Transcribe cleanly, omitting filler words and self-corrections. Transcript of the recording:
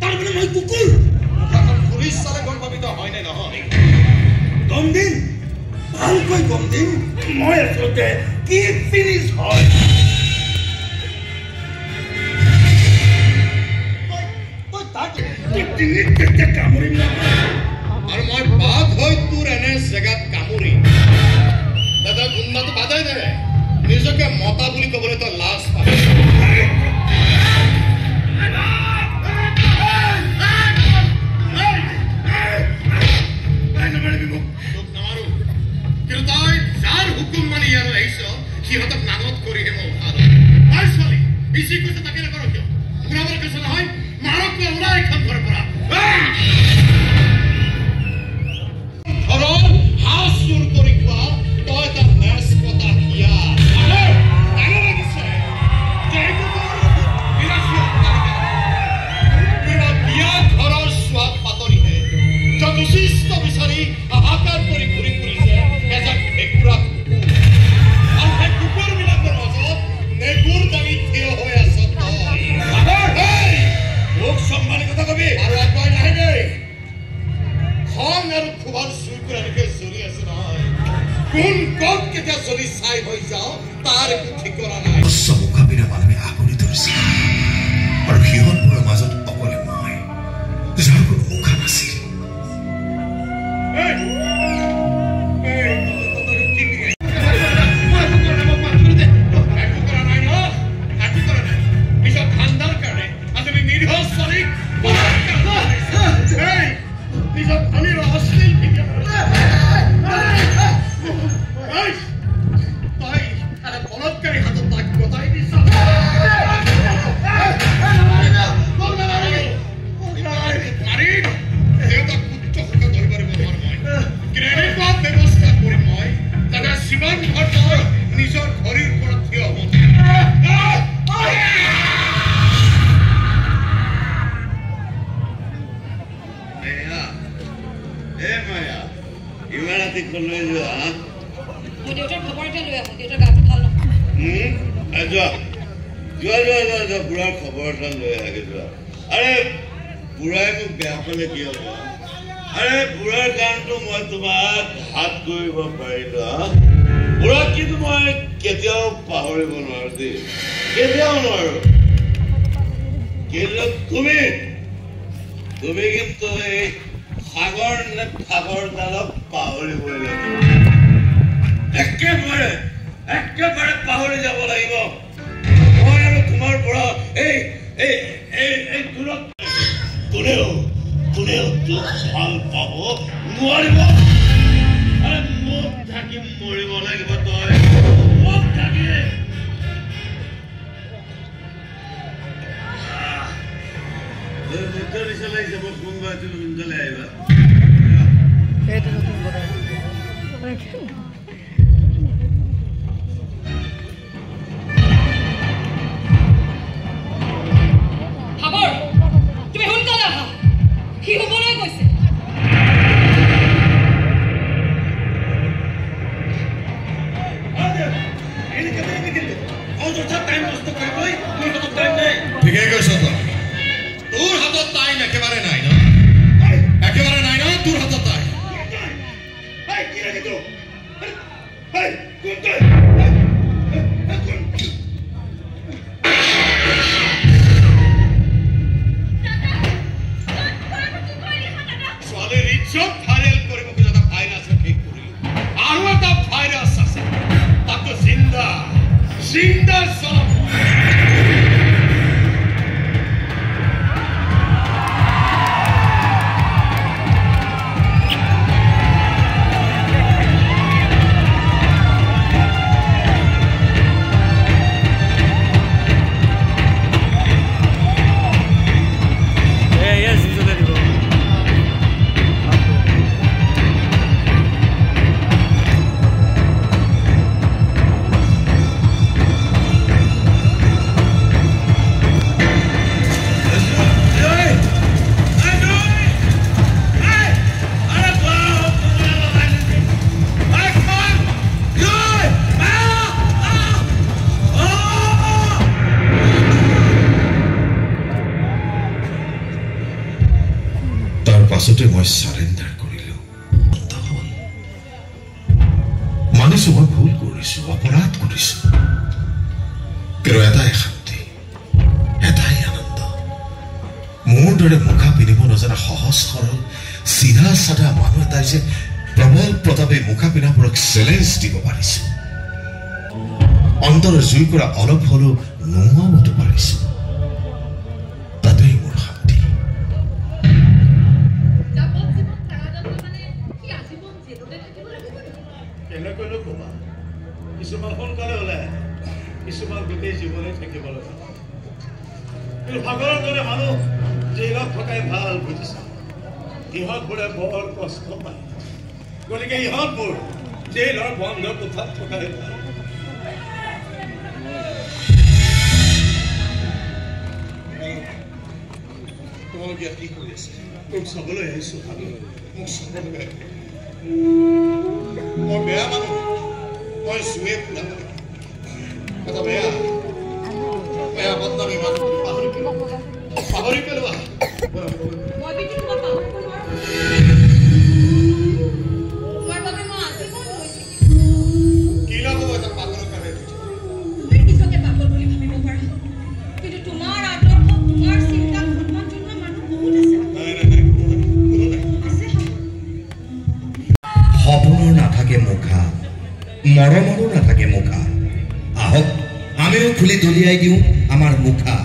তাৰমানে মই কুকুৰ পুলিচ চালে গম পাবি তই হয়নে নহয় গম দিন ভালকৈ গম দিন মই আচলতে কি ফিনিছ হয় কামুৰিম নহয় আৰু মই বাদ হৈ তোৰ এনে জেগাত কামুৰিম দাদা গুণ্ডাটো বাধাই দে নিজকে মতা বুলি ক'বলৈ তই লাজ পাবি কিন্তু তই যাৰ হুকুম মানি ইয়ালৈ আহিছ সিহঁতক নামত কৰিহে মই উঠালো ছোৱালী বেছি কৈছে তাকে নকৰ কিয় ঘূৰাবলৈ কৈছে নহয় মাৰক ওলাই এখন ঘৰৰ পৰা ঘৰৰ হাঁহ চুৰ কৰি খোৱা তই এটা মেচ পতা কিয়া লাগিছে বিয়া ঘৰৰ সোৱাদ পাতৰিহে যথেষ্ট বিচাৰি হাহাকাৰ কৰি ঘূৰি ফুৰিছে এজাক ভেকুৰা আৰু সেই কুকুৰবিলাকৰ মাজত নেগুৰ দাঙি থিয় হৈ আছ মোক সম্মানী কথা কবি আৰু একবাৰ নাহে দেই খং আৰু খুবাৰ চুই কৰি এনেকে জ্বলি আছে নহয় কোন কত কেতিয়া জ্বলি চাই হৈ যাওঁ তাৰ একো ঠিকনা নাই মোকাবিলা মানুহে আগুৰি ধৰিছে আৰু সিহঁতবোৰৰ মাজত অকলে মই যাৰ কোনো মুখা নাছিল বুঢ়াৰ খবৰ এটা লৈ আগে যোৱা আৰে বুঢ়াই মোক বেয়া পালে কি হ'ব আৰে বুঢ়াৰ কাৰণটো মই তোমাক হাত কৰিব পাৰিলো বুঢ়াক কিন্তু মই কেতিয়াও পাহৰিব নোৱাৰো দেই কেতিয়াও নোৱাৰো কিন্তু তুমি কিন্তু এই সাগৰ নে সাগৰডালক পাহৰিবই লাগিব একেবাৰে পাহৰি যাব লাগিব মই আৰু তোমাৰ পৰা এই দূৰত কোনেও তোক ভাল পাব নোৱাৰিব আৰে মোক থাকি মৰিব লাগিব তই মোক থাকি মুদ্ৰা নিচা লাগিছে মই কোনোবা এদিন সোনকালে আহিবা কি হবলৈ গৈছে ঠিকে কৈছ তোৰ হাতত টাইম একেবাৰে নাই ন তোৰ হাতত টাইম পাছতে মই সাৰেণ্ডাৰ কৰিলো মানিছো মই ভুল কৰিছো অপৰাধ কৰিছো কিন্তু এটাই শান্তি এটাই আনন্দ মোৰ দৰে মুখা পিন্ধিব নজনা সহজ সৰল চিধা সাধা মানুহ এটাই যে প্ৰবল প্ৰতাপে মুখা পিন্ধাবোৰক চেলেঞ্জ দিব পাৰিছো অন্তৰৰ জুই কৰা অলপ হলেও নোহোৱাবতো পাৰিছো তাতেই মোৰ শান্তি এনেকৈ কবা কিছুমান সোনকালে ওলাই কিছুমান গোটেই জীৱনে থাকিব লগা কিন্তু ভাগৰৰ দৰে মানুহ জেলত থকাই ভাল বুজিছা ইহঁতবোৰে বৰ কষ্ট পায় গতিকে ইহঁতবোৰ জেলৰ বন্ধ কোঠাত থকাই ভাল তোমালোকে কি কৰি আছে মোক চাবলৈ আহিছো মোক চাবলৈ মই বেয়া মানুহ মই চুৱে ফুলাব এটা বেয়া বেয়া বদনামী মানুহ পাহৰি পেলোৱা কি লাভ হ'ব এটা পাগলৰ কাৰণে সপোনৰ নাথাকে মুখা মৰমৰো নাথাকে মুখা আহক আমিও খুলি দলিয়াই দিওঁ আমাৰ মুখা